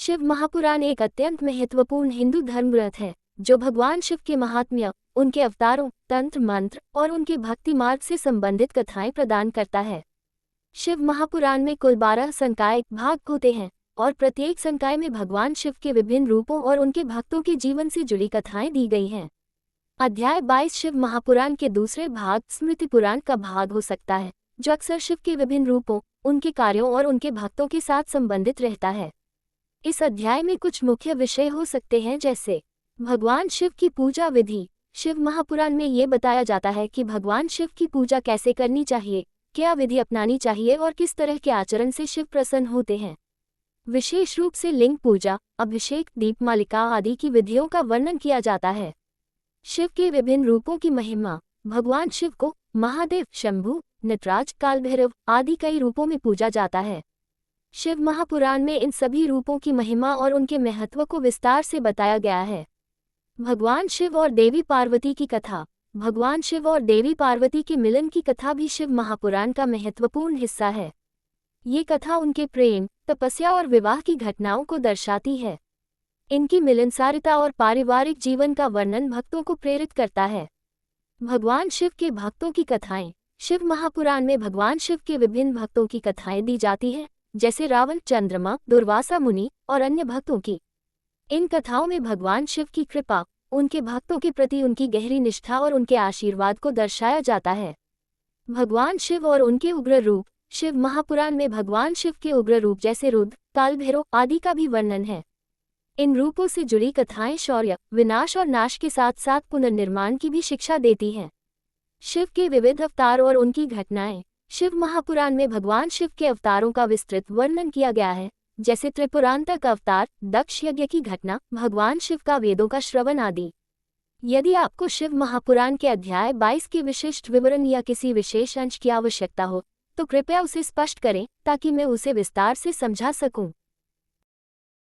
शिव महापुराण एक अत्यंत महत्वपूर्ण हिंदू धर्म ग्रंथ है जो भगवान शिव के महात्म्य, उनके अवतारों, तंत्र मंत्र और उनके भक्ति मार्ग से संबंधित कथाएं प्रदान करता है। शिव महापुराण में कुल 12 संकाय भाग होते हैं और प्रत्येक संकाय में भगवान शिव के विभिन्न रूपों और उनके भक्तों के जीवन से जुड़ी कथाएं दी गई हैं। अध्याय 22 शिव महापुराण के दूसरे भाग स्मृति पुराण का भाग हो सकता है, जो अक्सर शिव के विभिन्न रूपों, उनके कार्यों और उनके भक्तों के साथ संबंधित रहता है। इस अध्याय में कुछ मुख्य विषय हो सकते हैं, जैसे भगवान शिव की पूजा विधि। शिव महापुराण में ये बताया जाता है कि भगवान शिव की पूजा कैसे करनी चाहिए, क्या विधि अपनानी चाहिए और किस तरह के आचरण से शिव प्रसन्न होते हैं। विशेष रूप से लिंग पूजा, अभिषेक, दीपमालिका आदि की विधियों का वर्णन किया जाता है। शिव के विभिन्न रूपों की महिमा। भगवान शिव को महादेव, शंभु, नटराज, कालभैरव आदि कई रूपों में पूजा जाता है। शिव महापुराण में इन सभी रूपों की महिमा और उनके महत्व को विस्तार से बताया गया है। भगवान शिव और देवी पार्वती की कथा। भगवान शिव और देवी पार्वती के मिलन की कथा भी शिव महापुराण का महत्वपूर्ण हिस्सा है। ये कथा उनके प्रेम, तपस्या और विवाह की घटनाओं को दर्शाती है। इनकी मिलनसारता और पारिवारिक जीवन का वर्णन भक्तों को प्रेरित करता है। भगवान शिव के भक्तों की कथाएं। शिव महापुराण में भगवान शिव के विभिन्न भक्तों की कथाएं दी जाती हैं, जैसे रावण, चंद्रमा, दुर्वासा मुनि और अन्य भक्तों की। इन कथाओं में भगवान शिव की कृपा, उनके भक्तों के प्रति उनकी गहरी निष्ठा और उनके आशीर्वाद को दर्शाया जाता है। भगवान शिव और उनके उग्र रूप। शिव महापुराण में भगवान शिव के उग्र रूप जैसे रुद्र, कालभैरव आदि का भी वर्णन है। इन रूपों से जुड़ी कथाएं शौर्य, विनाश और नाश के साथ साथ पुनर्निर्माण की भी शिक्षा देती हैं। शिव के विविध अवतार और उनकी घटनाएं। शिव महापुराण में भगवान शिव के अवतारों का विस्तृत वर्णन किया गया है, जैसे त्रिपुरांतक अवतार, दक्ष यज्ञ की घटना, भगवान शिव का वेदों का श्रवण आदि। यदि आपको शिव महापुराण के अध्याय 22 के विशिष्ट विवरण या किसी विशेष अंश की आवश्यकता हो, तो कृपया उसे स्पष्ट करें ताकि मैं उसे विस्तार से समझा सकूं।